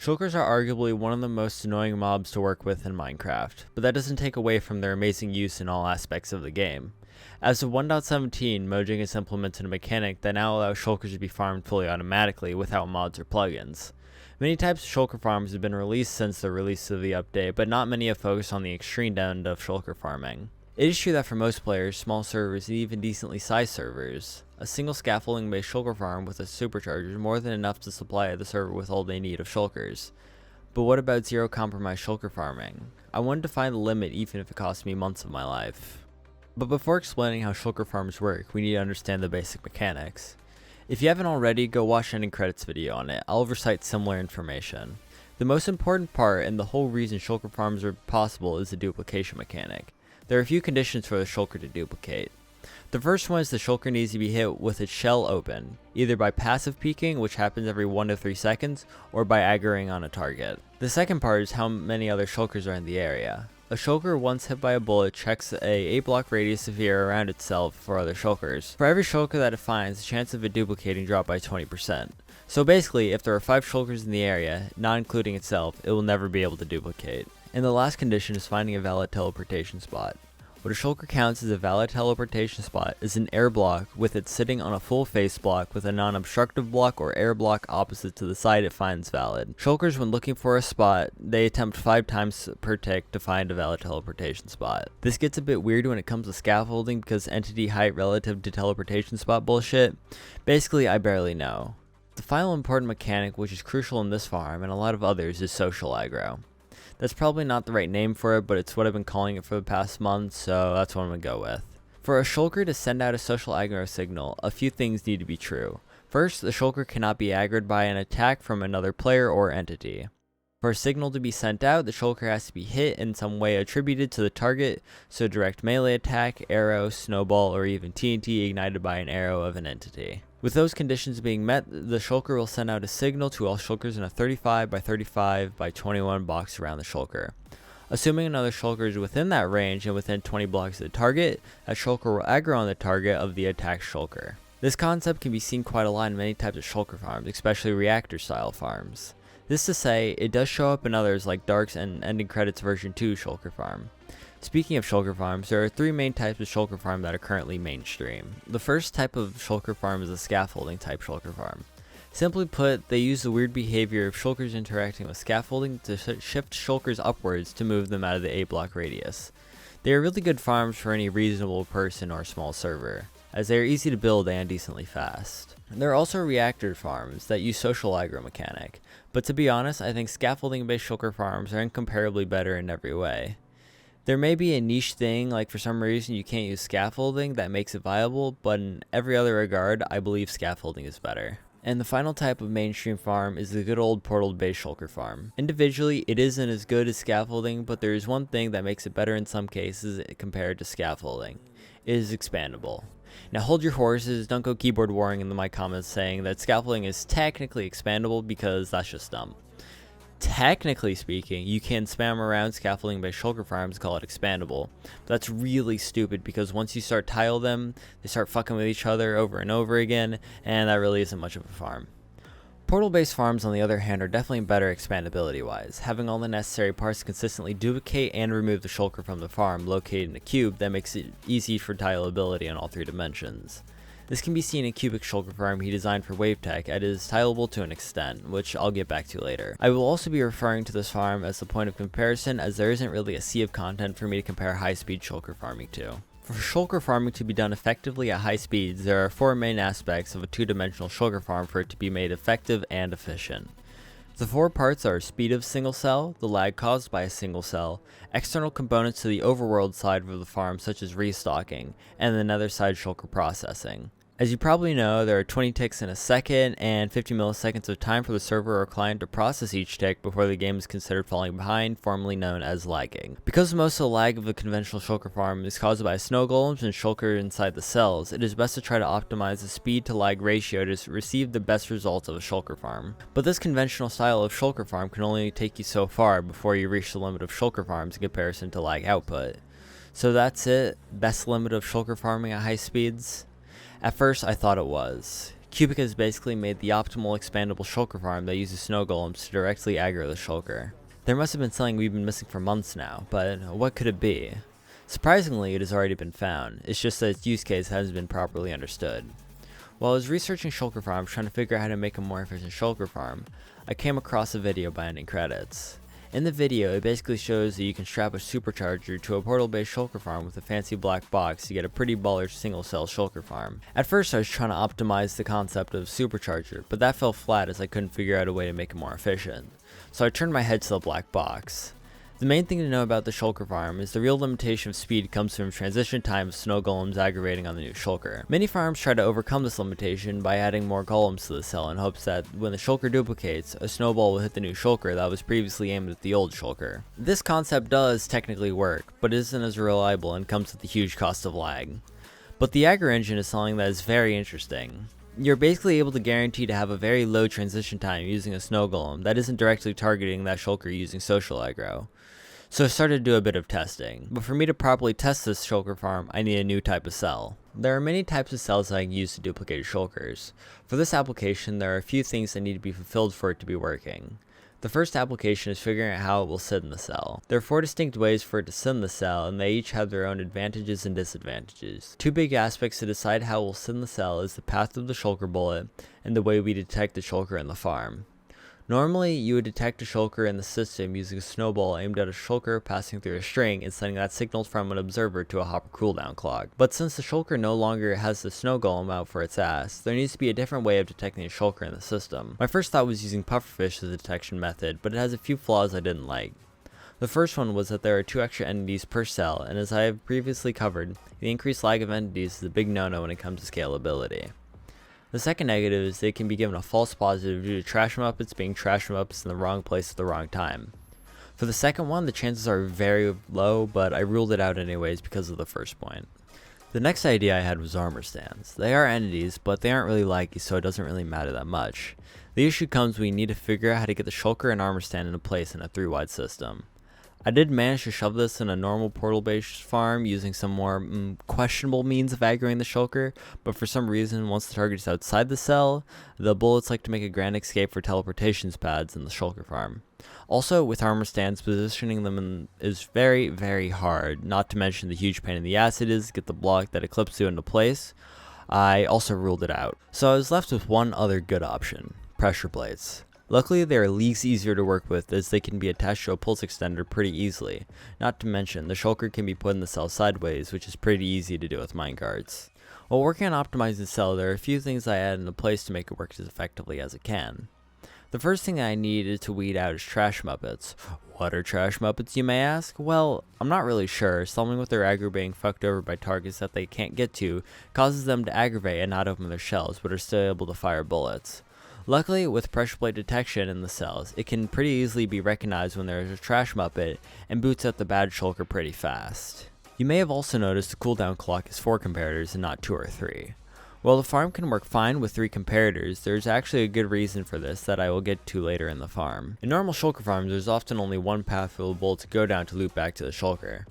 Shulkers are arguably one of the most annoying mobs to work with in Minecraft, but that doesn't take away from their amazing use in all aspects of the game. As of 1.17, Mojang has implemented a mechanic that now allows Shulkers to be farmed fully automatically without mods or plugins. Many types of Shulker farms have been released since the release of the update, but not many have focused on the extreme end of Shulker farming. It is true that for most players, small servers and even decently sized servers, a single scaffolding based Shulker farm with a supercharger is more than enough to supply the server with all they need of Shulkers. But what about zero compromise Shulker farming? I wanted to find the limit even if it cost me months of my life. But before explaining how Shulker farms work, we need to understand the basic mechanics. If you haven't already, go watch an ending credits video on it. I'll recite similar information. The most important part and the whole reason Shulker farms are possible is the duplication mechanic. There are a few conditions for the Shulker to duplicate. The first one is the Shulker needs to be hit with its shell open, either by passive peeking, which happens every 1 to 3 seconds, or by aggroing on a target. The second part is how many other Shulkers are in the area. A Shulker once hit by a bullet checks a 8 block radius sphere around itself for other Shulkers. For every Shulker that it finds, the chance of it duplicating drops by 20%. So basically, if there are 5 Shulkers in the area, not including itself, it will never be able to duplicate. And the last condition is finding a valid teleportation spot. What a Shulker counts as a valid teleportation spot is an air block with it sitting on a full face block with a non-obstructive block or air block opposite to the side it finds valid. Shulkers, when looking for a spot, they attempt 5 times per tick to find a valid teleportation spot. This gets a bit weird when it comes to scaffolding because entity height relative to teleportation spot bullshit. Basically, I barely know. The final important mechanic, which is crucial in this farm and a lot of others, is social aggro. That's probably not the right name for it, but it's what I've been calling it for the past month, so that's what I'm going to go with. For a Shulker to send out a social aggro signal, a few things need to be true. First, the Shulker cannot be aggroed by an attack from another player or entity. For a signal to be sent out, the Shulker has to be hit in some way attributed to the target, so direct melee attack, arrow, snowball, or even TNT ignited by an arrow of an entity. With those conditions being met, the Shulker will send out a signal to all Shulkers in a 35 by 35 by 21 box around the Shulker. Assuming another Shulker is within that range and within 20 blocks of the target, that Shulker will aggro on the target of the attacked Shulker. This concept can be seen quite a lot in many types of Shulker farms, especially reactor style farms. This to say, it does show up in others like Dark's and Ending Credits version 2 Shulker farm. Speaking of Shulker farms, there are 3 main types of Shulker farm that are currently mainstream. The first type of Shulker farm is a scaffolding type Shulker farm. Simply put, they use the weird behavior of Shulkers interacting with scaffolding to shift Shulkers upwards to move them out of the 8 block radius. They are really good farms for any reasonable person or small server, as they are easy to build and decently fast. There are also reactor farms that use social aggro mechanic, but to be honest, I think scaffolding based Shulker farms are incomparably better in every way. There may be a niche thing, like for some reason you can't use scaffolding that makes it viable, but in every other regard, I believe scaffolding is better. And the final type of mainstream farm is the good old portal-based Shulker farm. Individually, it isn't as good as scaffolding, but there is one thing that makes it better in some cases compared to scaffolding. It is expandable. Now hold your horses, don't go keyboard warring in my comments saying that scaffolding is technically expandable because that's just dumb. Technically speaking, you can spam around scaffolding by Shulker farms and call it expandable. But that's really stupid because once you start tile them, they start fucking with each other over and over again, and that really isn't much of a farm. Portal-based farms, on the other hand, are definitely better expandability-wise, having all the necessary parts to consistently duplicate and remove the Shulker from the farm located in a cube that makes it easy for tileability in all 3 dimensions. This can be seen in Cubic Shulker farm he designed for Wavetech, and it is tileable to an extent, which I'll get back to later. I will also be referring to this farm as the point of comparison, as there isn't really a sea of content for me to compare high-speed Shulker farming to. For Shulker farming to be done effectively at high speeds, there are 4 main aspects of a 2-dimensional Shulker farm for it to be made effective and efficient. The 4 parts are speed of single cell, the lag caused by a single cell, external components to the overworld side of the farm such as restocking, and the nether side Shulker processing. As you probably know, there are 20 ticks in a second and 50 milliseconds of time for the server or client to process each tick before the game is considered falling behind, formerly known as lagging. Because most of the lag of a conventional Shulker farm is caused by snow golems and Shulker inside the cells, it is best to try to optimize the speed to lag ratio to receive the best results of a Shulker farm. But this conventional style of Shulker farm can only take you so far before you reach the limit of Shulker farms in comparison to lag output. So that's it, best limit of Shulker farming at high speeds? At first I thought it was. Cubic has basically made the optimal expandable shulker farm that uses snow golems to directly aggro the shulker. There must have been something we've been missing for months now, but what could it be? Surprisingly, it has already been found. It's just that its use case hasn't been properly understood. While I was researching shulker farms trying to figure out how to make a more efficient shulker farm, I came across a video by ending credits. In the video, it basically shows that you can strap a supercharger to a portal-based shulker farm with a fancy black box to get a pretty baller single-cell shulker farm. At first, I was trying to optimize the concept of supercharger, but that fell flat as I couldn't figure out a way to make it more efficient. So I turned my head to the black box. The main thing to know about the shulker farm is the real limitation of speed comes from transition time of snow golems aggravating on the new shulker. Many farms try to overcome this limitation by adding more golems to the cell in hopes that when the shulker duplicates, a snowball will hit the new shulker that was previously aimed at the old shulker. This concept does technically work, but isn't as reliable and comes with a huge cost of lag. But the aggro engine is something that is very interesting. You're basically able to guarantee to have a very low transition time using a snow golem that isn't directly targeting that shulker using social aggro. So I started to do a bit of testing, but for me to properly test this shulker farm, I need a new type of cell. There are many types of cells that I can use to duplicate shulkers. For this application, there are a few things that need to be fulfilled for it to be working. The first application is figuring out how it will sit in the cell. There are 4 distinct ways for it to sit in the cell, and they each have their own advantages and disadvantages. 2 big aspects to decide how it will sit in the cell is the path of the shulker bullet, and the way we detect the shulker in the farm. Normally, you would detect a shulker in the system using a snowball aimed at a shulker passing through a string and sending that signal from an observer to a hopper cooldown clock. But since the shulker no longer has the snow golem out for its ass, there needs to be a different way of detecting a shulker in the system. My first thought was using pufferfish as a detection method, but it has a few flaws I didn't like. The first one was that there are 2 extra entities per cell, and as I have previously covered, the increased lag of entities is a big no-no when it comes to scalability. The second negative is they can be given a false positive due to trash muppets being trash muppets in the wrong place at the wrong time. For the second one, the chances are very low, but I ruled it out anyways because of the first point. The next idea I had was armor stands. They are entities, but they aren't really laggy, so it doesn't really matter that much. The issue comes when you need to figure out how to get the shulker and armor stand into place in a 3-wide system. I did manage to shove this in a normal portal-based farm using some more questionable means of aggroing the shulker, but for some reason, once the target is outside the cell, the bullets like to make a grand escape for teleportation pads in the shulker farm. Also, with armor stands, positioning them is very, very hard, not to mention the huge pain in the ass it is to get the block that it clips to into place. I also ruled it out. So I was left with one other good option: pressure plates. Luckily, they are leagues easier to work with as they can be attached to a pulse extender pretty easily. Not to mention, the shulker can be put in the cell sideways, which is pretty easy to do with minecarts. While working on optimizing the cell, there are a few things I add into place to make it work as effectively as it can. The first thing I needed to weed out is trash muppets. What are trash muppets, you may ask? Well, I'm not really sure. Something with their aggro being fucked over by targets that they can't get to causes them to aggravate and not open their shells, but are still able to fire bullets. Luckily, with pressure plate detection in the cells, it can pretty easily be recognized when there is a trash muppet and boots out the bad shulker pretty fast. You may have also noticed the cooldown clock is 4 comparators and not 2 or 3. While the farm can work fine with 3 comparators, there's actually a good reason for this that I will get to later in the farm. In normal shulker farms, there's often only one path for the bullet to go down to loop back to the shulker.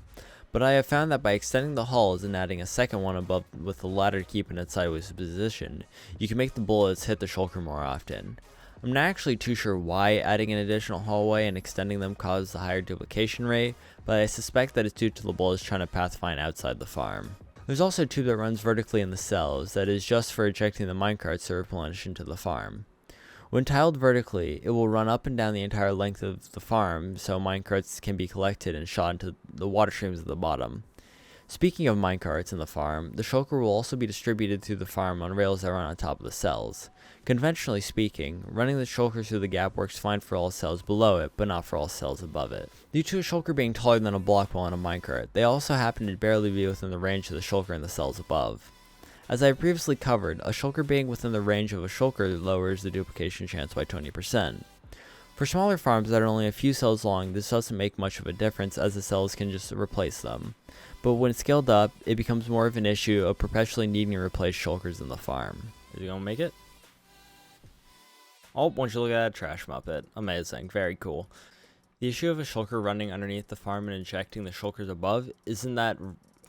But I have found that by extending the hulls and adding a second one above with the ladder to keep in its sideways position, you can make the bullets hit the shulker more often. I'm not actually too sure why adding an additional hallway and extending them causes a higher duplication rate, but I suspect that it's due to the bullets trying to pathfind outside the farm. There's also a tube that runs vertically in the cells that is just for ejecting the minecarts to replenish into the farm. When tiled vertically, it will run up and down the entire length of the farm so minecarts can be collected and shot into the water streams at the bottom. Speaking of minecarts in the farm, the shulker will also be distributed through the farm on rails that run on top of the cells. Conventionally speaking, running the shulker through the gap works fine for all cells below it, but not for all cells above it. Due to a shulker being taller than a block wall on a minecart, they also happen to barely be within the range of the shulker in the cells above. As I have previously covered, a shulker being within the range of a shulker lowers the duplication chance by 20%. For smaller farms that are only a few cells long, this doesn't make much of a difference as the cells can just replace them. But when scaled up, it becomes more of an issue of perpetually needing to replace shulkers in the farm. Is he gonna make it? Oh, once you look at that trash muppet. Amazing, very cool. The issue of a shulker running underneath the farm and injecting the shulkers above isn't that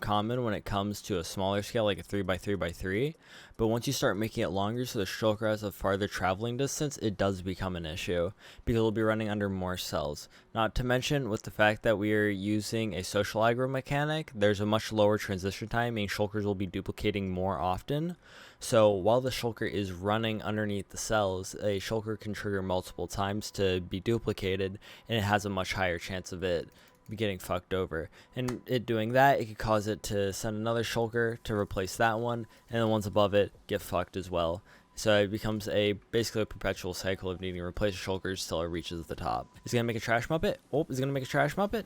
common when it comes to a smaller scale like a 3x3x3, but once you start making it longer so the shulker has a farther traveling distance, it does become an issue because it'll be running under more cells. Not to mention, with the fact that we are using a social aggro mechanic, there's a much lower transition time, meaning shulkers will be duplicating more often. So while the shulker is running underneath the cells, a shulker can trigger multiple times to be duplicated, and it has a much higher chance of it getting fucked over. And it doing that, it could cause it to send another shulker to replace that one, and the ones above it get fucked as well. So it becomes basically a perpetual cycle of needing to replace shulkers till it reaches the top. Is it gonna make a trash muppet? Oh, is it gonna make a trash muppet?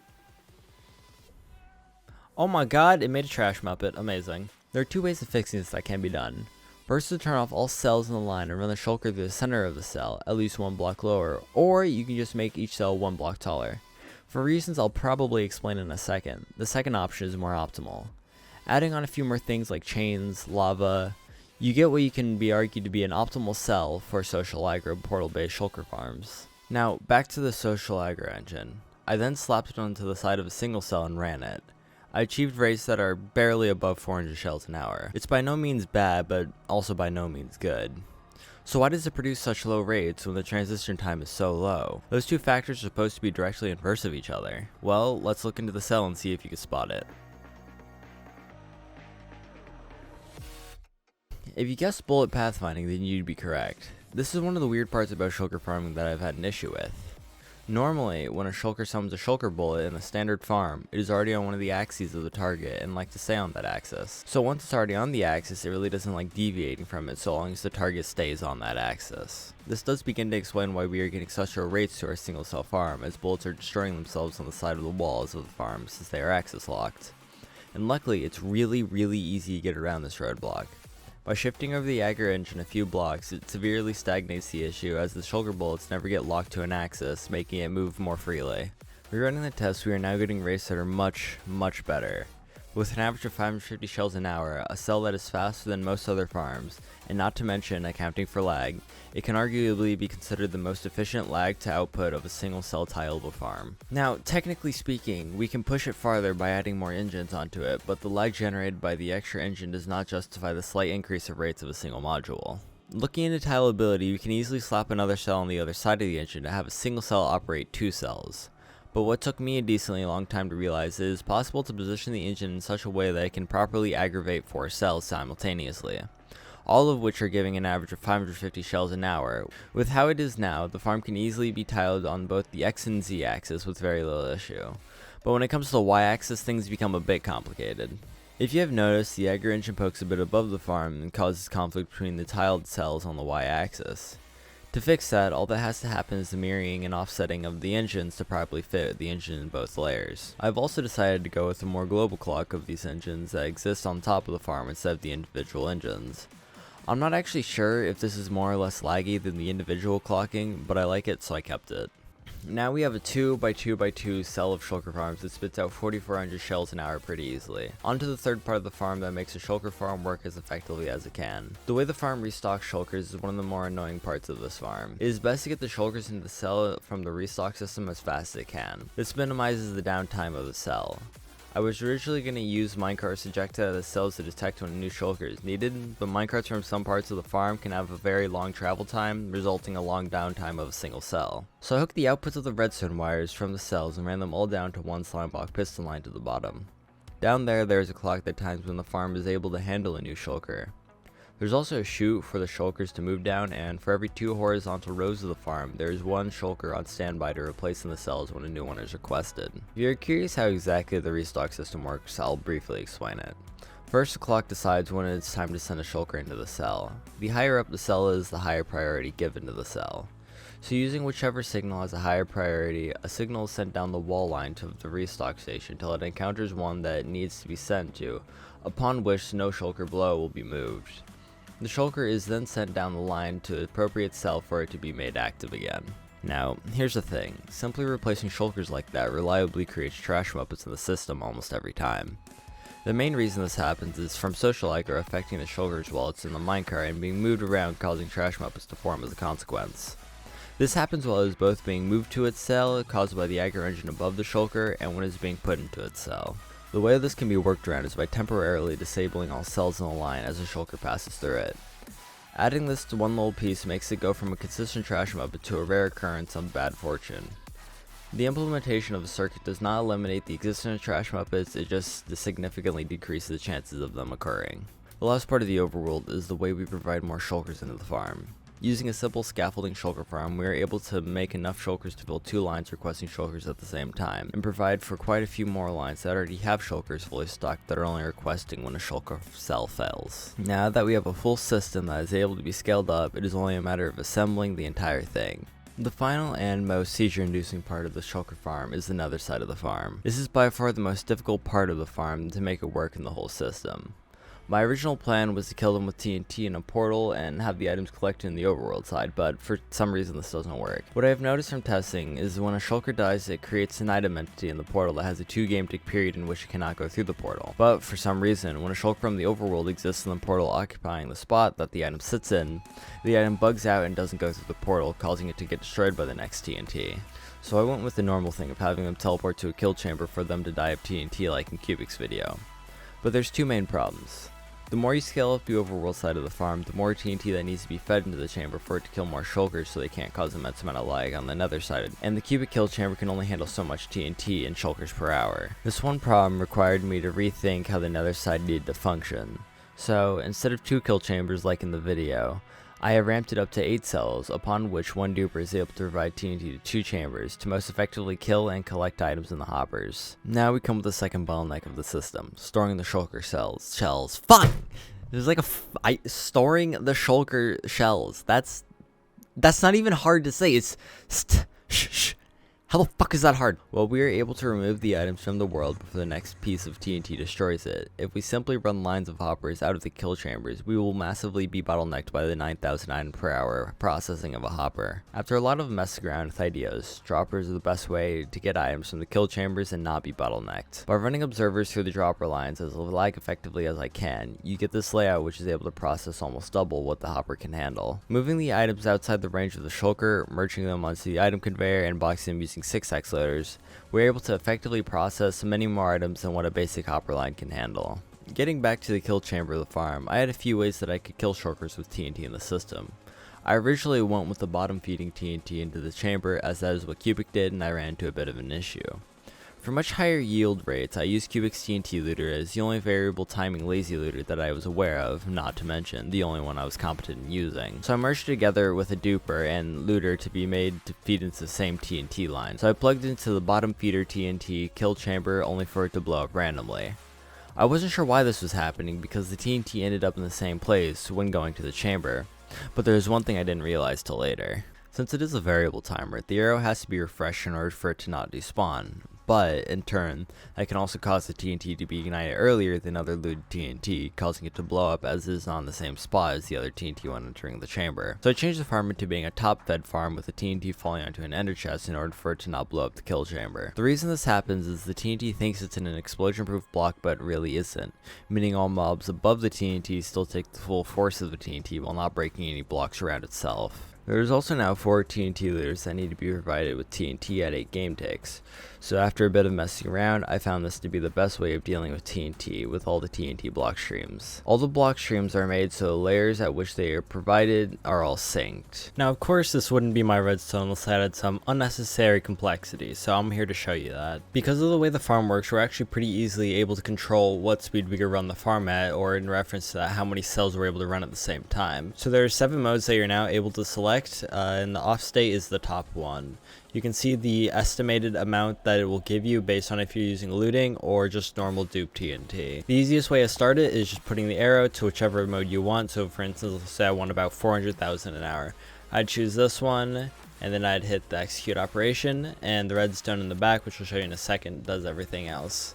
Oh my god, it made a trash muppet. Amazing. There are two ways of fixing this that can be done. First, to turn off all cells in the line and run the shulker through the center of the cell, at least one block lower, or you can just make each cell one block taller. For reasons I'll probably explain in a second, the second option is more optimal. Adding on a few more things like chains, lava, you get what you can be argued to be an optimal cell for social aggro portal-based shulker farms. Now, back to the social aggro engine. I then slapped it onto the side of a single cell and ran it. I achieved rates that are barely above 400 shells an hour. It's by no means bad, but also by no means good. So why does it produce such low rates when the transition time is so low? Those two factors are supposed to be directly inverse of each other. Well, let's look into the cell and see if you can spot it. If you guessed bullet pathfinding, then you'd be correct. This is one of the weird parts about shulker farming that I've had an issue with. Normally, when a shulker summons a shulker bullet in a standard farm, it is already on one of the axes of the target and like to stay on that axis. So once it's already on the axis, it really doesn't like deviating from it so long as the target stays on that axis. This does begin to explain why we are getting such low rates to our single cell farm, as bullets are destroying themselves on the side of the walls of the farm since they are axis locked. And luckily, it's really easy to get around this roadblock. By shifting over the aggro engine a few blocks, it severely stagnates the issue as the shulker bullets never get locked to an axis, making it move more freely. Rerunning the test, we are now getting rates that are much better. With an average of 550 shells an hour, a cell that is faster than most other farms, and not to mention accounting for lag, it can arguably be considered the most efficient lag to output of a single cell tileable farm. Now, technically speaking, we can push it farther by adding more engines onto it, but the lag generated by the extra engine does not justify the slight increase of rates of a single module. Looking into tileability, we can easily slap another cell on the other side of the engine to have a single cell operate two cells. But what took me a decently long time to realize is possible to position the engine in such a way that it can properly aggravate 4 cells simultaneously, all of which are giving an average of 550 shells an hour. With how it is now, the farm can easily be tiled on both the X and Z axis with very little issue. But when it comes to the Y axis, things become a bit complicated. If you have noticed, the aggro engine pokes a bit above the farm and causes conflict between the tiled cells on the Y axis. To fix that, all that has to happen is the mirroring and offsetting of the engines to properly fit the engine in both layers. I've also decided to go with a more global clock of these engines that exist on top of the farm instead of the individual engines. I'm not actually sure if this is more or less laggy than the individual clocking, but I like it so I kept it. Now we have a 2x2x2 cell of shulker farms that spits out 4,400 shells an hour pretty easily. On to the third part of the farm that makes a shulker farm work as effectively as it can. The way the farm restocks shulkers is one of the more annoying parts of this farm. It is best to get the shulkers into the cell from the restock system as fast as it can. This minimizes the downtime of the cell. I was originally going to use minecarts ejected out of the cells to detect when a new shulker is needed, but minecarts from some parts of the farm can have a very long travel time, resulting in a long downtime of a single cell. So I hooked the outputs of the redstone wires from the cells and ran them all down to one slime block piston line to the bottom. Down there is a clock that times when the farm is able to handle a new shulker. There's also a chute for the shulkers to move down, and for every 2 horizontal rows of the farm, there is 1 shulker on standby to replace in the cells when a new one is requested. If you're curious how exactly the restock system works, I'll briefly explain it. First, the clock decides when it's time to send a shulker into the cell. The higher up the cell is, the higher priority given to the cell. So using whichever signal has a higher priority, a signal is sent down the wall line to the restock station until it encounters one that it needs to be sent to, upon which no shulker below will be moved. The shulker is then sent down the line to the appropriate cell for it to be made active again. Now, here's the thing, simply replacing shulkers like that reliably creates trash muppets in the system almost every time. The main reason this happens is from social aggro affecting the shulkers while it's in the minecart and being moved around, causing trash muppets to form as a consequence. This happens while it is both being moved to its cell, caused by the aggro engine above the shulker, and when it is being put into its cell. The way this can be worked around is by temporarily disabling all cells in the line as a shulker passes through it. Adding this to one little piece makes it go from a consistent trash muppet to a rare occurrence of bad fortune. The implementation of the circuit does not eliminate the existence of trash muppets, it just significantly decreases the chances of them occurring. The last part of the overworld is the way we provide more shulkers into the farm. Using a simple scaffolding shulker farm, we are able to make enough shulkers to build 2 lines requesting shulkers at the same time, and provide for quite a few more lines that already have shulkers fully stocked that are only requesting when a shulker cell fails. Now that we have a full system that is able to be scaled up, it is only a matter of assembling the entire thing. The final and most seizure-inducing part of the shulker farm is the nether side of the farm. This is by far the most difficult part of the farm to make it work in the whole system. My original plan was to kill them with TNT in a portal and have the items collected in the overworld side, but for some reason this doesn't work. What I have noticed from testing is when a shulker dies, it creates an item entity in the portal that has a 2-game tick period in which it cannot go through the portal. But for some reason, when a shulker from the overworld exists in the portal occupying the spot that the item sits in, the item bugs out and doesn't go through the portal, causing it to get destroyed by the next TNT. So I went with the normal thing of having them teleport to a kill chamber for them to die of TNT like in Cubic's video. But there's 2 main problems. The more you scale up the overworld side of the farm, the more TNT that needs to be fed into the chamber for it to kill more shulkers so they can't cause immense amount of lag on the nether side, and the cubic kill chamber can only handle so much TNT and shulkers per hour. This one problem required me to rethink how the nether side needed to function. So, instead of 2 kill chambers like in the video, I have ramped it up to 8 cells, upon which one duper is able to provide TNT to 2 chambers to most effectively kill and collect items in the hoppers. Now we come with the second bottleneck of the system, storing the shulker shells. Fuck! There's like storing the shulker shells. That's not even hard to say. It's how the fuck is that hard? Well, we are able to remove the items from the world before the next piece of TNT destroys it. If we simply run lines of hoppers out of the kill chambers, we will massively be bottlenecked by the 9,000 item per hour processing of a hopper. After a lot of messing around with ideas, droppers are the best way to get items from the kill chambers and not be bottlenecked. By running observers through the dropper lines as lag effectively as I can, you get this layout which is able to process almost double what the hopper can handle. Moving the items outside the range of the shulker, merging them onto the item conveyor, and boxing them using 6x loaders, we're able to effectively process many more items than what a basic hopper line can handle. Getting back to the kill chamber of the farm, I had a few ways that I could kill shulkers with TNT in the system. I originally went with the bottom feeding TNT into the chamber, as that is what Cubic did, and I ran into a bit of an issue. For much higher yield rates, I used Cubic's TNT looter as the only variable timing lazy looter that I was aware of, not to mention the only one I was competent in using. So I merged together with a duper and looter to be made to feed into the same TNT line. So I plugged into the bottom feeder TNT kill chamber only for it to blow up randomly. I wasn't sure why this was happening because the TNT ended up in the same place when going to the chamber, but there's one thing I didn't realize till later. Since it is a variable timer, the arrow has to be refreshed in order for it to not despawn. But, in turn, that can also cause the TNT to be ignited earlier than other looted TNT, causing it to blow up as it is on the same spot as the other TNT when entering the chamber. So I changed the farm into being a top-fed farm with the TNT falling onto an ender chest in order for it to not blow up the kill chamber. The reason this happens is the TNT thinks it's in an explosion-proof block but it really isn't, meaning all mobs above the TNT still take the full force of the TNT while not breaking any blocks around itself. There is also now 4 TNT looters that need to be provided with TNT at 8 game ticks. So after a bit of messing around, I found this to be the best way of dealing with TNT with all the TNT block streams. All the block streams are made so the layers at which they are provided are all synced. Now of course this wouldn't be my redstone unless I added some unnecessary complexity, so I'm here to show you that. Because of the way the farm works, we're actually pretty easily able to control what speed we can run the farm at, or in reference to that, how many cells we're able to run at the same time. So there are 7 modes that you're now able to select, and the off state is the top one. You can see the estimated amount that it will give you based on if you're using looting or just normal dupe TNT. The easiest way to start it is just putting the arrow to whichever mode you want. So for instance, let's say I want about 400,000 an hour. I'd choose this one, and then I'd hit the execute operation, and the redstone in the back, which I'll show you in a second, does everything else.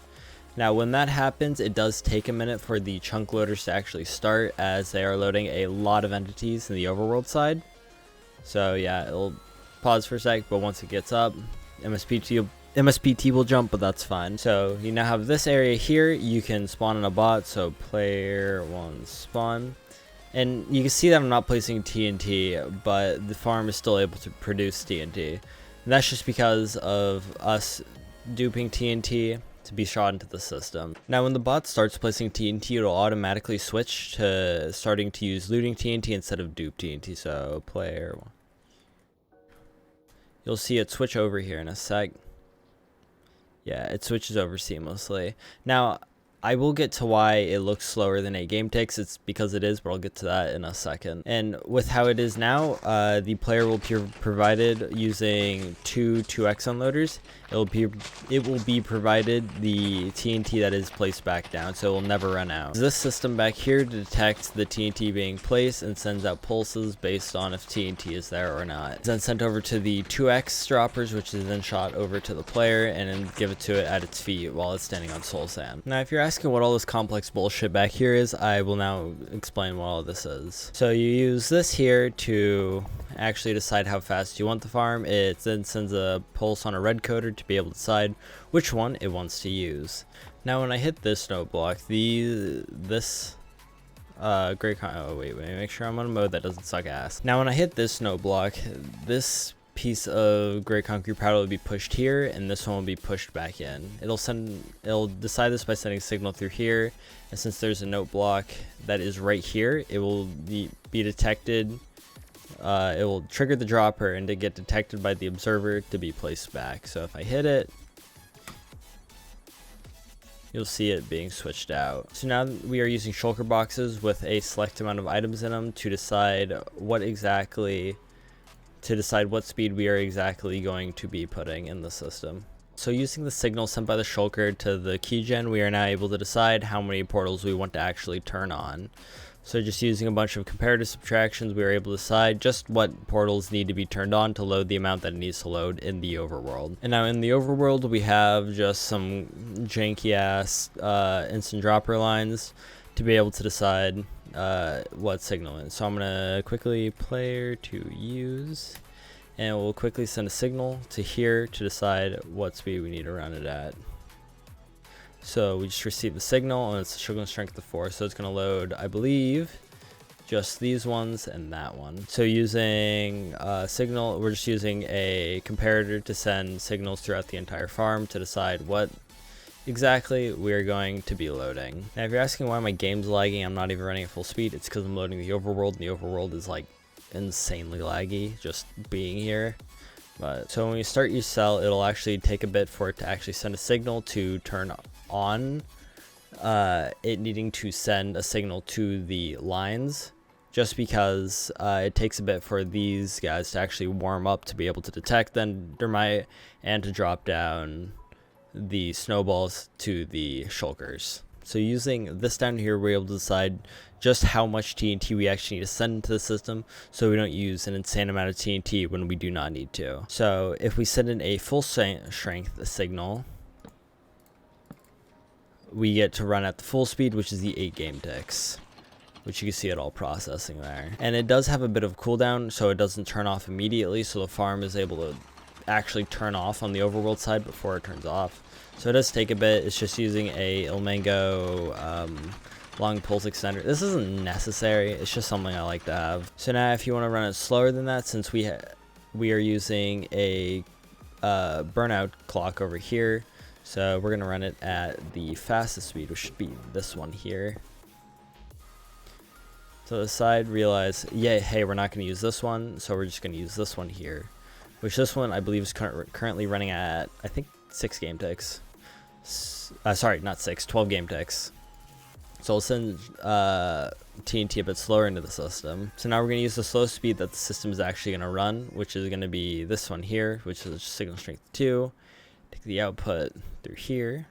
Now when that happens, it does take a minute for the chunk loaders to actually start, as they are loading a lot of entities in the overworld side. So yeah, it'll pause for a sec, but once it gets up, MSPT will jump, but that's fine. So you now have this area here. You can spawn in a bot, so player 1 spawn. And you can see that I'm not placing TNT, but the farm is still able to produce TNT. And that's just because of us duping TNT to be shot into the system. Now when the bot starts placing TNT, it'll automatically switch to starting to use looting TNT instead of dupe TNT. So player, you'll see it switch over here in a sec. Yeah, it switches over seamlessly. Now I will get to why it looks slower than 8 game ticks. It's because it is, but I'll get to that in a second. And with how it is now, the player will be provided using 2x unloaders. It will be provided the TNT that is placed back down, so it will never run out. This system back here detects the TNT being placed and sends out pulses based on if TNT is there or not. It's then sent over to the 2x droppers, which is then shot over to the player and then give it to it at its feet while it's standing on soul sand. Now if you're asking what all this complex bullshit back here is, I will now explain what all this is. So you use this here to actually decide how fast you want the farm. It then sends a pulse on a red coder to be able to decide which one it wants to use. Now when I hit this note block, this oh wait, make sure I'm on a mode that doesn't suck ass. Now when I hit this note block, this piece of gray concrete powder will be pushed here and this one will be pushed back in. It'll decide this by sending a signal through here, and since there's a note block that is right here, it will be detected. It will trigger the dropper and to get detected by the observer to be placed back. So if I hit it, you'll see it being switched out. So now we are using shulker boxes with a select amount of items in them to decide what speed we are exactly going to be putting in the system. So using the signal sent by the shulker to the keygen, we are now able to decide how many portals we want to actually turn on. So just using a bunch of comparative subtractions, we are able to decide just what portals need to be turned on to load the amount that it needs to load in the overworld. And now in the overworld, we have just some janky ass instant dropper lines to be able to decide what signal is. So I'm gonna quickly player to use, and we'll quickly send a signal to here to decide what speed we need to run it at. So we just received the signal and it's a sugar strength of 4, so it's going to load, I believe, just these ones and that one. So using signal, we're just using a comparator to send signals throughout the entire farm to decide what exactly we're going to be loading. Now if you're asking why my game's lagging, I'm not even running at full speed, it's because I'm loading the overworld, and the overworld is like insanely laggy just being here. But so when you start your cell, it'll actually take a bit for it to actually send a signal to turn on, it needing to send a signal to the lines, just because it takes a bit for these guys to actually warm up to be able to detect the endermite and to drop down the snowballs to the shulkers. So using this down here, we're able to decide just how much TNT we actually need to send into the system, so we don't use an insane amount of TNT when we do not need to. So if we send in a full strength signal, we get to run at the full speed, which is the 8 game ticks, which you can see it all processing there. And it does have a bit of cooldown, so it doesn't turn off immediately, so the farm is able to actually turn off on the overworld side before it turns off. So it does take a bit. It's just using a Ilmango long pulse extender. This isn't necessary, it's just something I like to have. So now if you want to run it slower than that, since we are using a burnout clock over here, so we're going to run it at the fastest speed, which should be this one here. So the side realize, yeah, hey, we're not going to use this one, so we're just going to use this one here, which this one I believe is currently running at, I think, 6 game ticks. Sorry, not 6, 12 game ticks. So I'll send TNT a bit slower into the system. So now we're going to use the slow speed that the system is actually going to run, which is going to be this one here, which is signal strength 2. Take the output through here,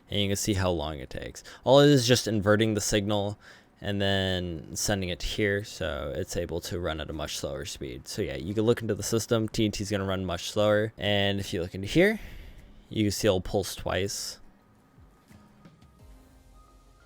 and you can see how long it takes. All it is just inverting the signal and then sending it to here, so it's able to run at a much slower speed. So yeah, you can look into the system, TNT is going to run much slower, and if you look into here, you can see it'll pulse twice.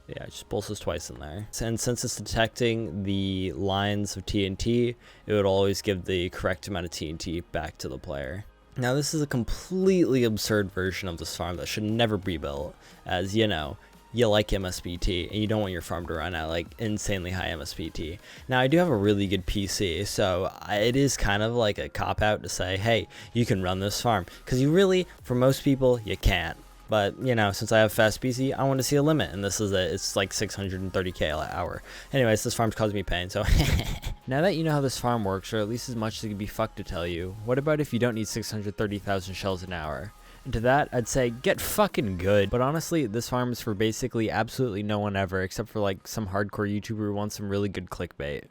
Yeah, it just pulses twice in there. And since it's detecting the lines of TNT, it would always give the correct amount of TNT back to the player. Now this is a completely absurd version of this farm that should never be built, as you know, you like MSBT and you don't want your farm to run at like insanely high MSBT. Now I do have a really good PC, so it is kind of like a cop out to say, hey, you can run this farm, because you really, for most people, you can't. But, you know, since I have fast PC, I want to see a limit, and this is it. It's like 630k an hour. Anyways, this farm's causing me pain, so now that you know how this farm works, or at least as much as it can be fucked to tell you, what about if you don't need 630,000 shells an hour? And to that, I'd say get fucking good. But honestly, this farm is for basically absolutely no one ever, except for like some hardcore YouTuber who wants some really good clickbait.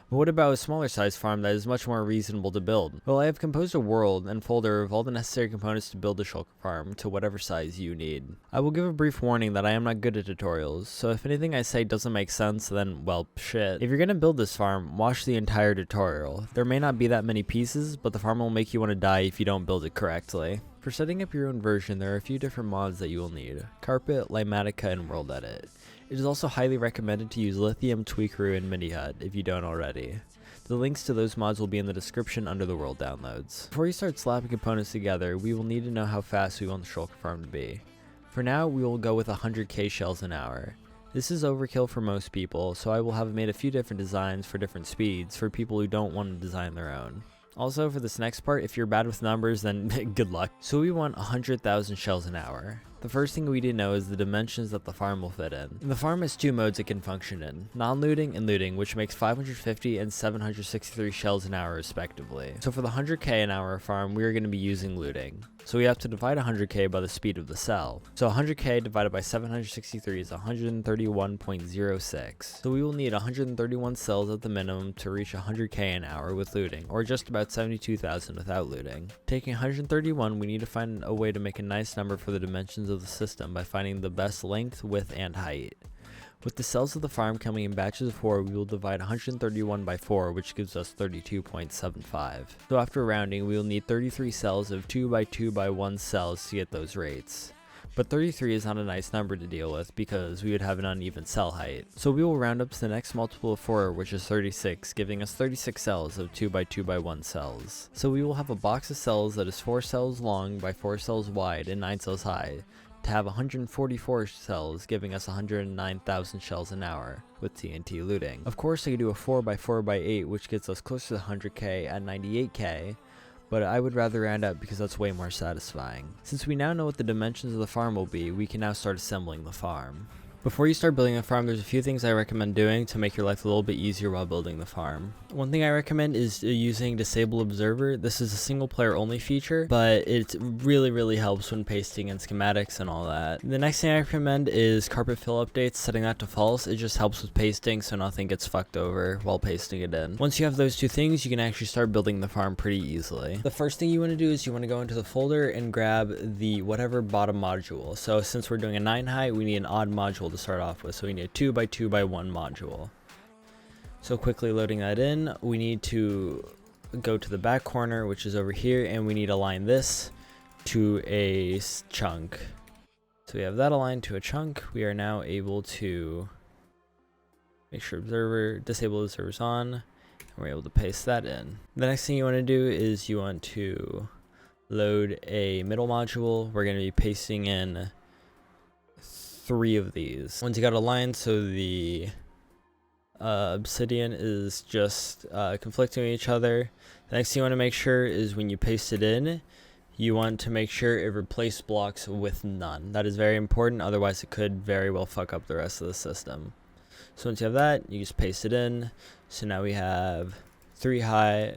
But what about a smaller size farm that is much more reasonable to build? Well, I have composed a world and folder of all the necessary components to build a shulker farm to whatever size you need. I will give a brief warning that I am not good at tutorials, so if anything I say doesn't make sense, then, well, shit. If you're gonna build this farm, watch the entire tutorial. There may not be that many pieces, but the farm will make you want to die if you don't build it correctly. For setting up your own version, there are a few different mods that you will need: Carpet, Limatica, and World Edit. It is also highly recommended to use Lithium, Tweakeroo, and Mini Hut if you don't already. The links to those mods will be in the description under the world downloads. Before you start slapping components together, we will need to know how fast we want the shulker farm to be. For now, we will go with 100k shells an hour. This is overkill for most people, so I will have made a few different designs for different speeds for people who don't want to design their own. Also, for this next part, if you're bad with numbers, then good luck. So we want 100,000 shells an hour. The first thing we need to know is the dimensions that the farm will fit in. The farm has two modes it can function in: non-looting and looting, which makes 550 and 763 shells an hour respectively. So for the 100k an hour farm, we are going to be using looting. So we have to divide 100k by the speed of the cell. So 100k divided by 763 is 131.06. So we will need 131 cells at the minimum to reach 100k an hour with looting, or just about 72,000 without looting. Taking 131, we need to find a way to make a nice number for the dimensions of the system by finding the best length, width, and height. With the cells of the farm coming in batches of 4, we will divide 131 by 4, which gives us 32.75. So after rounding, we will need 33 cells of 2 by 2 by 1 cells to get those rates. But 33 is not a nice number to deal with because we would have an uneven cell height. So we will round up to the next multiple of 4, which is 36, giving us 36 cells of 2 by 2 by 1 cells. So we will have a box of cells that is 4 cells long by 4 cells wide and 9 cells high, to have 144 cells, giving us 109,000 shells an hour with TNT looting. Of course, I could do a 4 by 4 by 8, which gets us close to the 100k at 98k, but I would rather round up because that's way more satisfying. Since we now know what the dimensions of the farm will be, we can now start assembling the farm. Before you start building a farm, there's a few things I recommend doing to make your life a little bit easier while building the farm. One thing I recommend is using Disable Observer. This is a single player only feature, but it really helps when pasting in schematics and all that. The next thing I recommend is carpet fill updates, setting that to false. It just helps with pasting so nothing gets fucked over while pasting it in. Once you have those two things, you can actually start building the farm pretty easily. The first thing you want to do is you want to go into the folder and grab the whatever bottom module. So since we're doing a 9 height, we need an odd module to start off with, so we need a 2 by 2 by 1 module. So quickly loading that in, we need to go to the back corner, which is over here, and we need to align this to a chunk. So we have that aligned to a chunk. We are now able to make sure disable observers on, and we're able to paste that in. The next thing you want to do is you want to load a middle module. We're going to be pasting in 3 of these. Once you got aligned so the obsidian is just conflicting with each other, the next thing you want to make sure is when you paste it in, you want to make sure it replaces blocks with none. That is very important, otherwise it could very well fuck up the rest of the system. So once you have that, you just paste it in. So now we have 3 high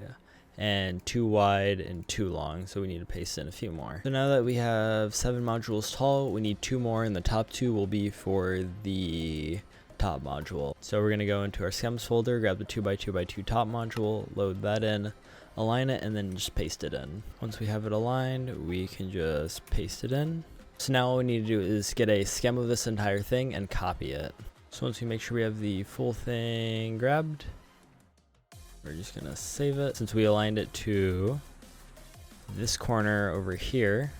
and 2 wide and 2 long, so we need to paste in a few more. So now that we have 7 modules tall, we need 2 more, and the top 2 will be for the top module. So we're going to go into our schems folder, grab the 2 by 2 by 2 top module, load that in, align it, and then just paste it in. Once we have it aligned, we can just paste it in. So now all we need to do is get a schem of this entire thing and copy it. So once we make sure we have the full thing grabbed, we're just going to save it. Since we aligned it to this corner over here,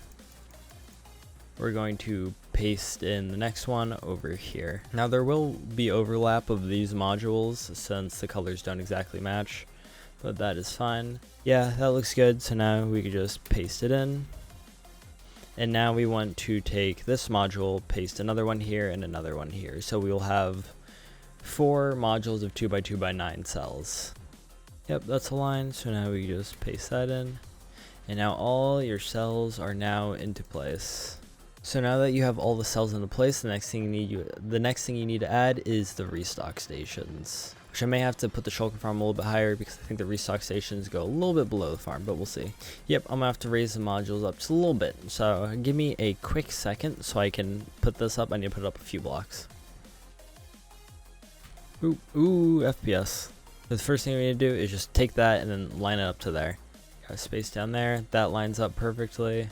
we're going to paste in the next one over here. Now there will be overlap of these modules since the colors don't exactly match, but that is fine. Yeah, that looks good. So now we can just paste it in, And now we want to take this module, paste another one here and another one here. So we will have 4 modules of 2x2x9 cells. Yep, that's aligned. So now we just paste that in. And now all your cells are now into place. So now that you have all the cells into place, the next thing you need to add is the restock stations. Which I may have to put the Shulker farm a little bit higher because I think the restock stations go a little bit below the farm, but we'll see. Yep, I'm gonna have to raise the modules up just a little bit. So give me a quick second so I can put this up. I need to put it up a few blocks. Ooh, FPS. The first thing we need to do is just take that and then line it up to there. Got a space down there. That lines up perfectly.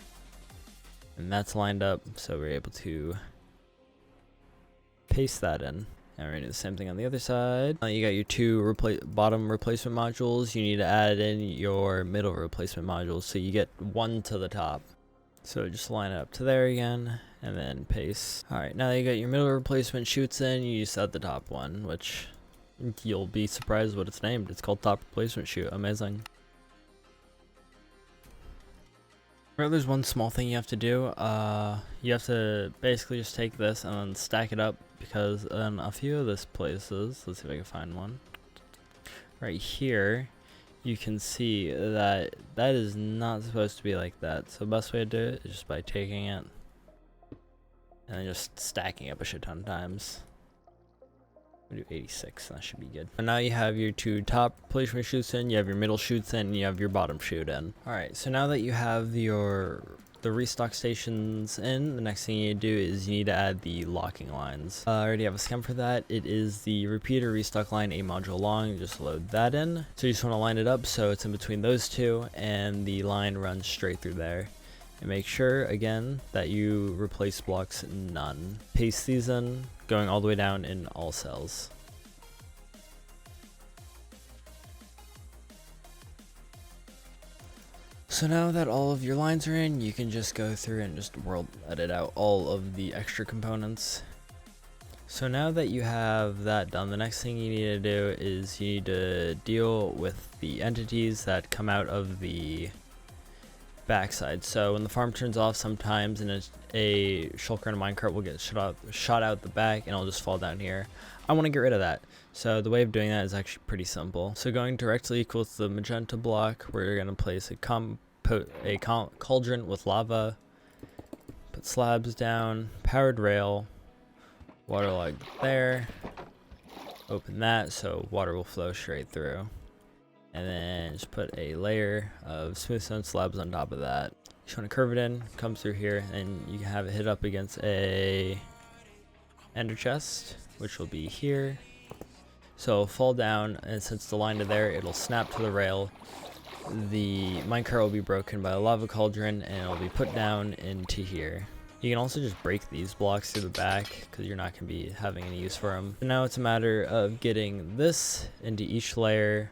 And that's lined up, so we're able to paste that in. And we're gonna do the same thing on the other side. You got your 2 bottom replacement modules. You need to add in your middle replacement modules, so you get 1 to the top. So just line it up to there again, and then paste. Alright, now that you got your middle replacement chutes in, you just add the top one, which you'll be surprised what it's named. It's called top replacement chute. Amazing. Right, there's one small thing you have to do. You have to basically just take this and then stack it up, because in a few of these places, let's see if I can find one. Right here, you can see that that is not supposed to be like that. So the best way to do it is just by taking it and then just stacking up a shit ton of times. We'll do 86, that should be good. And now you have your 2 top placement chutes in, you have your middle chutes in, and you have your bottom chute in. Alright, so now that you have the restock stations in, the next thing you need to do is you need to add the locking lines. I already have a scheme for that. It is the repeater restock line, a module long. Just load that in. So you just want to line it up so it's in between those 2 and the line runs straight through there. And make sure, again, that you replace blocks none. Paste these in, going all the way down in all cells. So now that all of your lines are in, you can just go through and just world edit out all of the extra components. So now that you have that done, the next thing you need to do is you need to deal with the entities that come out of the backside. So when the farm turns off sometimes, and a shulker in a minecart will get shot out the back and it'll just fall down here. I want to get rid of that. So the way of doing that is actually pretty simple. So going directly equal to the magenta block, we're going to place a cauldron with lava, put slabs down, powered rail, waterlog there, open that so water will flow straight through. And then just put a layer of smooth stone slabs on top of that. You just want to curve it in, come through here, and you can have it hit up against a ender chest, which will be here. So it'll fall down, and since the line to there, it'll snap to the rail. The minecart will be broken by a lava cauldron, and it'll be put down into here. You can also just break these blocks through the back, because you're not going to be having any use for them. So now it's a matter of getting this into each layer,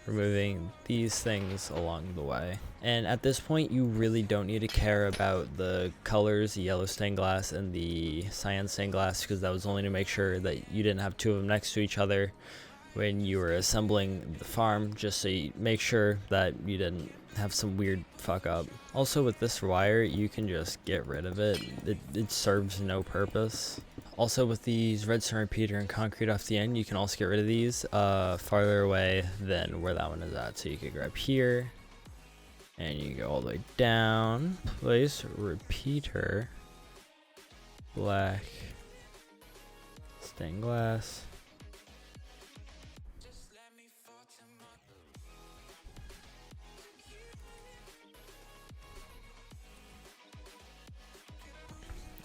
removing these things along the way. And at this point, you really don't need to care about the colors, the yellow stained glass and the cyan stained glass, because that was only to make sure that you didn't have 2 of them next to each other when you were assembling the farm, just so you make sure that you didn't have some weird fuck up. Also with this wire, you can just get rid of it. It serves no purpose. Also with these redstone repeater and concrete off the end, you can also get rid of these farther away than where that one is at. So you could grab here, and you go all the way down, place repeater, black, stained glass,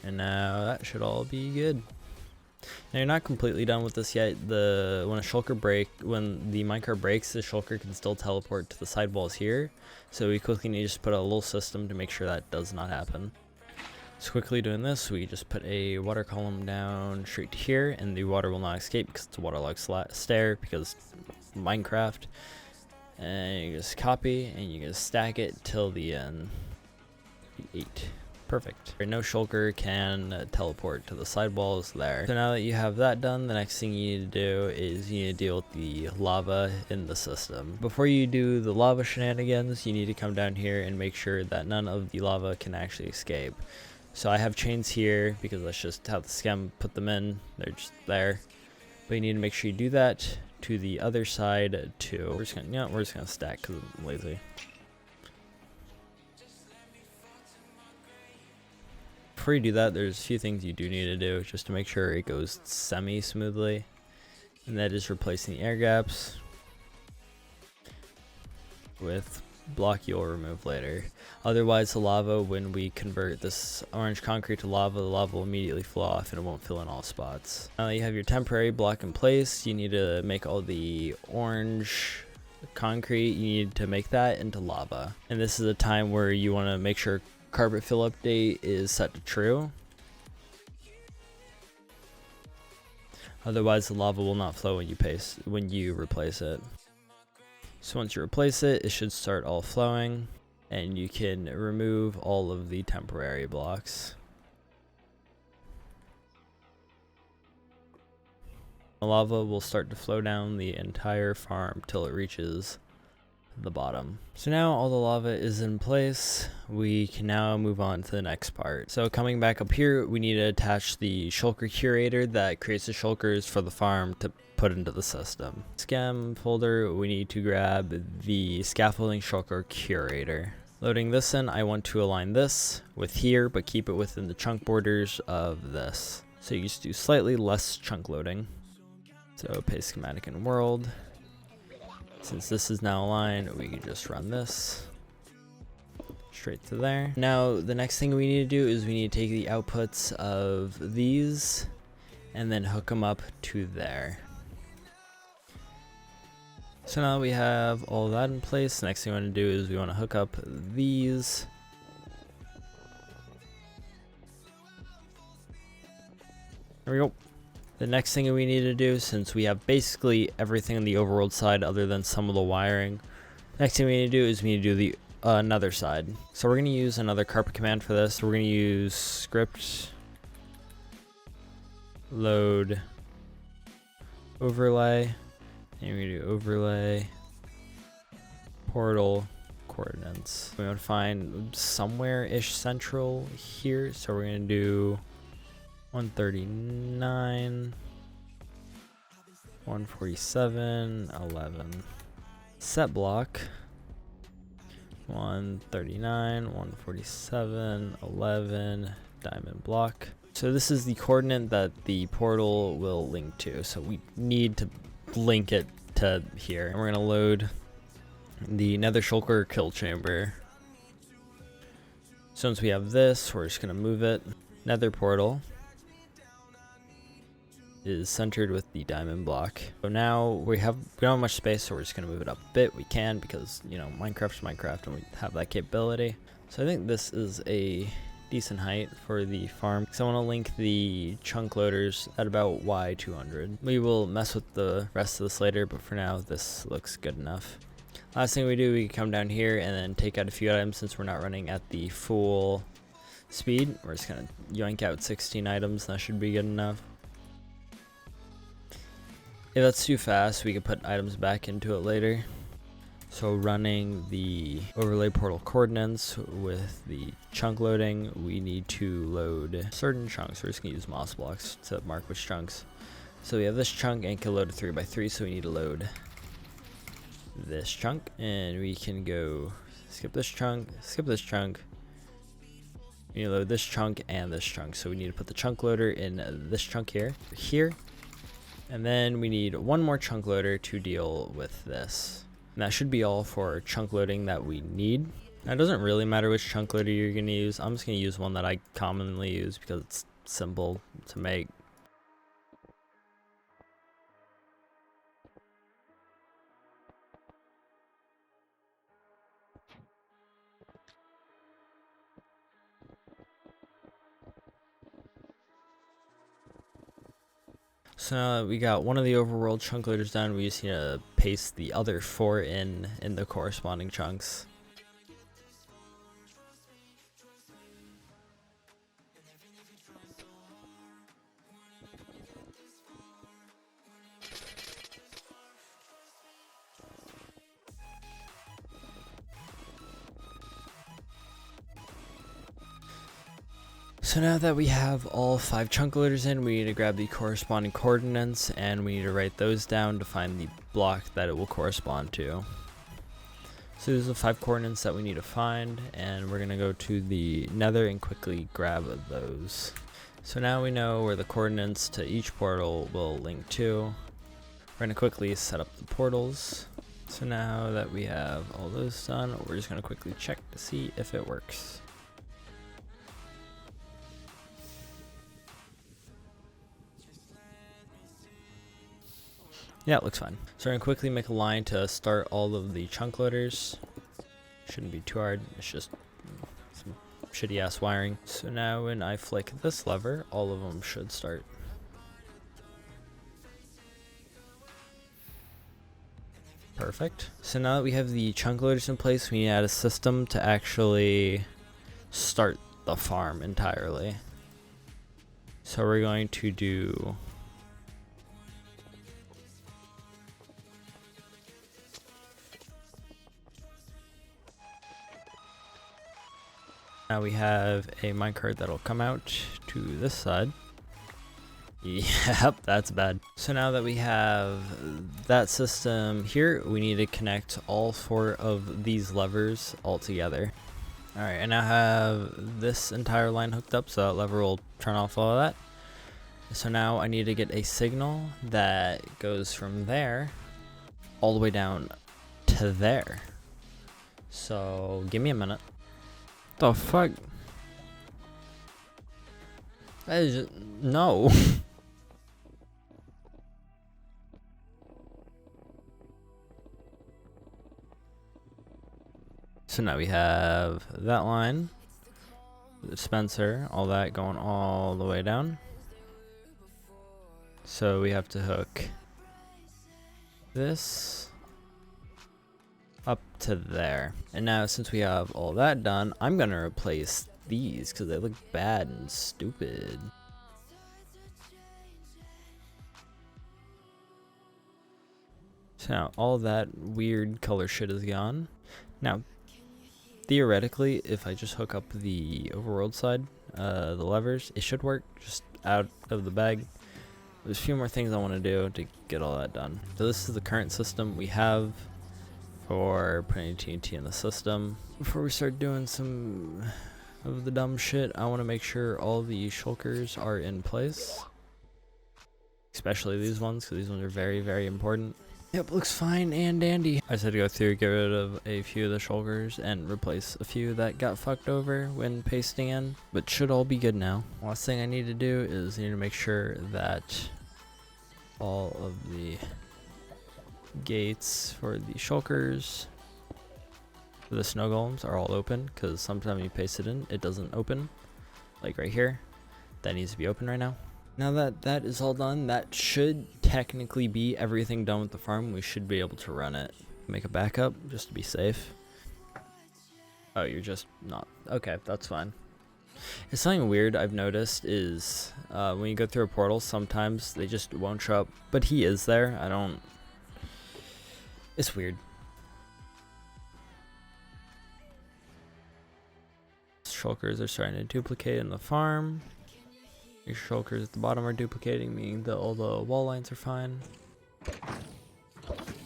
and now that should all be good. Now you're not completely done with this yet. When the minecart breaks, the shulker can still teleport to the sidewalls here. So we quickly need to just put a little system to make sure that does not happen. So quickly doing this, we just put a water column down straight to here, and the water will not escape because it's a waterlogged stair, because Minecraft. And you just copy and you just stack it till the end. 8. Perfect. No shulker can teleport to the sidewalls there. So now that you have that done, the next thing you need to do is you need to deal with the lava in the system. Before you do the lava shenanigans, you need to come down here and make sure that none of the lava can actually escape. So I have chains here because that's just how the scam put them in. They're just there. But you need to make sure you do that to the other side too. We're just gonna stack because I'm lazy. Before you do that, there's a few things you do need to do just to make sure it goes semi-smoothly. And that is replacing the air gaps with block you'll remove later. Otherwise, the lava, when we convert this orange concrete to lava, the lava will immediately flow off and it won't fill in all spots. Now that you have your temporary block in place, you need to make all the orange concrete, you need to make that into lava. And this is a time where you want to make sure carpet fill update is set to true. Otherwise, the lava will not flow when you replace it. So once you replace it, it should start all flowing, and you can remove all of the temporary blocks. The lava will start to flow down the entire farm till it reaches the bottom. So now all the lava is in place, we can now move on to the next part. So coming back up here, we need to attach the shulker curator that creates the shulkers for the farm to put into the system. Scam folder, we need to grab the scaffolding shulker curator. Loading this in, I want to align this with here, but keep it within the chunk borders of this. So you just do slightly less chunk loading. So paste schematic in world. Since this is now aligned, we can just run this straight to there. Now, the next thing we need to do is we need to take the outputs of these and then hook them up to there. So now we have all that in place. The next thing we want to do is we want to hook up these. There we go. The next thing we need to do, since we have basically everything on the overworld side other than some of the wiring, next thing we need to do is we need to do the another side. So we're going to use another carpet command for this. We're going to use script load overlay, and we're going to do overlay portal coordinates. We want to find somewhere-ish central here, so we're going to do 139, 147, 11. Set block 139, 147, 11, diamond block. So this is the coordinate that the portal will link to. So we need to link it to here. And we're gonna load the nether shulker kill chamber. So once we have this, we're just gonna move it. Nether portal is centered with the diamond block. So now we don't have much space, so we're just gonna move it up a bit. We can because, you know, Minecraft's Minecraft and we have that capability. So I think this is a decent height for the farm. So I want to link the chunk loaders at about Y200. We will mess with the rest of this later, but for now this looks good enough. Last thing we do, we come down here and then take out a few items. Since we're not running at the full speed, we're just gonna yoink out 16 items. That should be good enough. If that's too fast, we can put items back into it later. So running the overlay portal coordinates with the chunk loading, we need to load certain chunks. We're just gonna use moss blocks to mark which chunks. So we have this chunk and can load a 3x3, so we need to load this chunk, and we can go skip this chunk, skip this chunk. We need to load this chunk and this chunk, so we need to put the chunk loader in this chunk here, and then we need one more chunk loader to deal with this. And that should be all for chunk loading that we need. Now, it doesn't really matter which chunk loader you're going to use. I'm just going to use one that I commonly use because it's simple to make. So now that we got one of the overworld chunk loaders done, we just need to paste the other 4 in the corresponding chunks. So now that we have all 5 chunk loaders in, we need to grab the corresponding coordinates and we need to write those down to find the block that it will correspond to. So these are the 5 coordinates that we need to find, and we're going to go to the nether and quickly grab those. So now we know where the coordinates to each portal will link to. We're going to quickly set up the portals. So now that we have all those done, we're just going to quickly check to see if it works. Yeah, it looks fine. So we're going to quickly make a line to start all of the chunk loaders. Shouldn't be too hard, it's just some shitty ass wiring. So now when I flick this lever, all of them should start. Perfect. So now that we have the chunk loaders in place, we need to add a system to actually start the farm entirely. So we're going to do now we have a minecart that'll come out to this side. Yep, that's bad. So now that we have that system here, we need to connect all 4 of these levers all together. Alright, I now have this entire line hooked up, so that lever will turn off all of that. So now I need to get a signal that goes from there all the way down to there. So give me a minute. The fuck? That is just, no. So now we have that line, the dispenser, all that going all the way down. So we have to hook this up to there. And now since we have all that done, I'm gonna replace these because they look bad and stupid. So now all that weird color shit is gone. Now theoretically, if I just hook up the overworld side, the levers, it should work just out of the bag. There's a few more things I want to do to get all that done. So this is the current system we have for putting TNT in the system. Before we start doing some of the dumb shit, I want to make sure all the shulkers are in place. Especially these ones, because these ones are very, very important. Yep, looks fine and dandy. I just had to go through, get rid of a few of the shulkers and replace a few that got fucked over when pasting in, but should all be good now. Last thing I need to do is I need to make sure that all of the gates for the shulkers, for the snow golems, are all open, because sometimes you paste it in, it doesn't open. Like right here, that needs to be open right now. Now that that is all done, that should technically be everything done with the farm. We should be able to run it. Make a backup just to be safe. Oh, you're just not. Okay, that's fine. It's something weird I've noticed is when you go through a portal, sometimes they just won't show up. But he is there. I don't. It's weird. Shulkers are starting to duplicate in the farm. Your shulkers at the bottom are duplicating, meaning that all the wall lines are fine.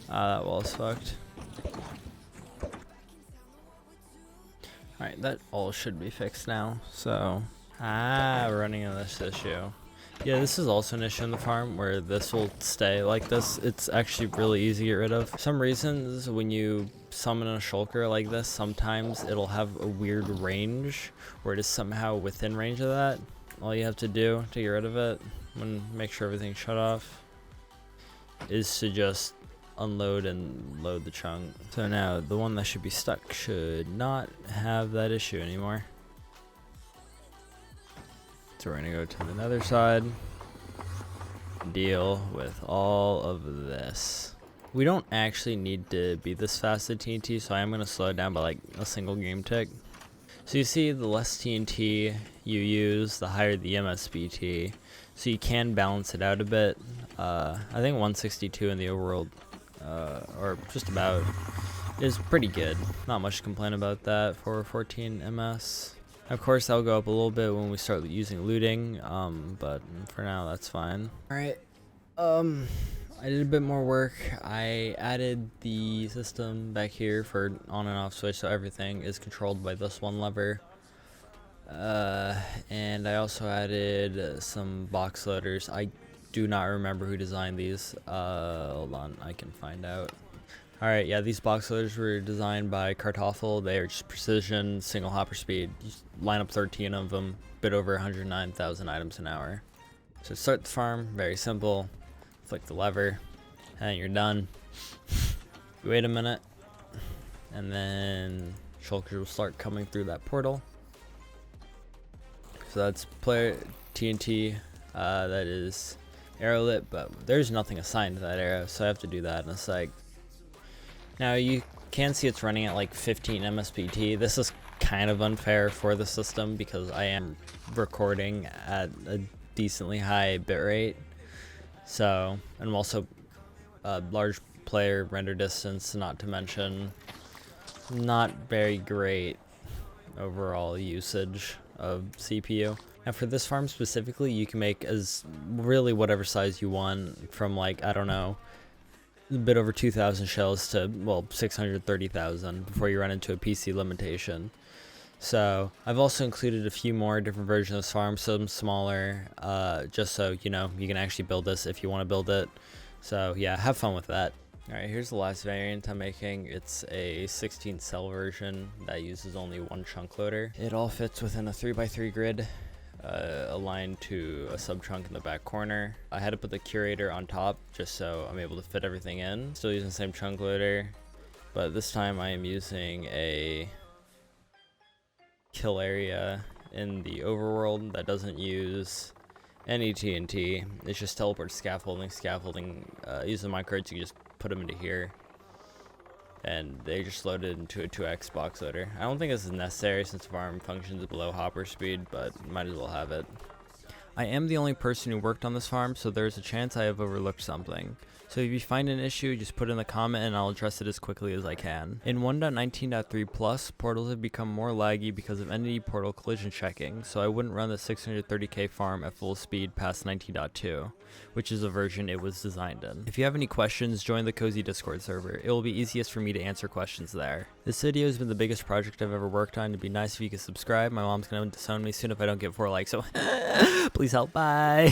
That wall is fucked. Alright, that all should be fixed now, so... we're running into this issue. Yeah, this is also an issue in the farm where this will stay like this. It's actually really easy to get rid of. For some reasons, when you summon a shulker like this, sometimes it'll have a weird range where it is somehow within range of that. All you have to do to get rid of it, when make sure everything's shut off, is to just unload and load the chunk. So now the one that should be stuck should not have that issue anymore. So we're gonna go to the nether side, deal with all of this. We don't actually need to be this fast at TNT, so I am gonna slow it down by like a single game tick. So you see, the less TNT you use, the higher the MSBT. So you can balance it out a bit. I think 162 in the overworld, or just about, is pretty good. Not much to complain about that for 14 MS. Of course, that'll go up a little bit when we start using looting, but for now, that's fine. Alright, I did a bit more work. I added the system back here for on and off switch, so everything is controlled by this one lever. And I also added some box loaders. I do not remember who designed these. Hold on, I can find out. Alright, yeah, these box loaders were designed by Kartoffel. They are just precision, single hopper speed. You just line up 13 of them, bit over 109,000 items an hour. So to start the farm, very simple. Flick the lever, and you're done. You wait a minute, and then Shulkers will start coming through that portal. So that's player TNT, that is arrow lit, but there's nothing assigned to that arrow, so I have to do that in a sec. Now you can see it's running at like 15 MSPT. This is kind of unfair for the system because I am recording at a decently high bitrate. So, and I'm also large player render distance, not to mention not very great overall usage of CPU. Now for this farm specifically, you can make as really whatever size you want, from like, I don't know, a bit over 2,000 shells to, well, 630,000 before you run into a PC limitation. So I've also included a few more different versions of this farm, some smaller, just so you know you can actually build this if you want to build it. So yeah, have fun with that. Alright, here's the last variant I'm making. It's a 16 cell version that uses only one chunk loader. It all fits within a 3x3 grid, aligned to a sub chunk in the back corner. I had to put the curator on top just so I'm able to fit everything in. Still using the same chunk loader, but this time I am using a kill area in the overworld that doesn't use any TNT. It's just teleport scaffolding. Using my cards, you can just put them into here, and they just loaded into a 2x box loader. I don't think this is necessary since farm functions below hopper speed, but might as well have it. I am the only person who worked on this farm, so there's a chance I have overlooked something. So if you find an issue, just put it in the comment and I'll address it as quickly as I can. In 1.19.3 plus, portals have become more laggy because of entity portal collision checking, so I wouldn't run the 630k farm at full speed past 19.2, which is the version it was designed in. If you have any questions, join the Cozy Discord server. It will be easiest for me to answer questions there. This video has been the biggest project I've ever worked on. It'd be nice if you could subscribe. My mom's gonna disown me soon if I don't get 4 likes, so please help, bye!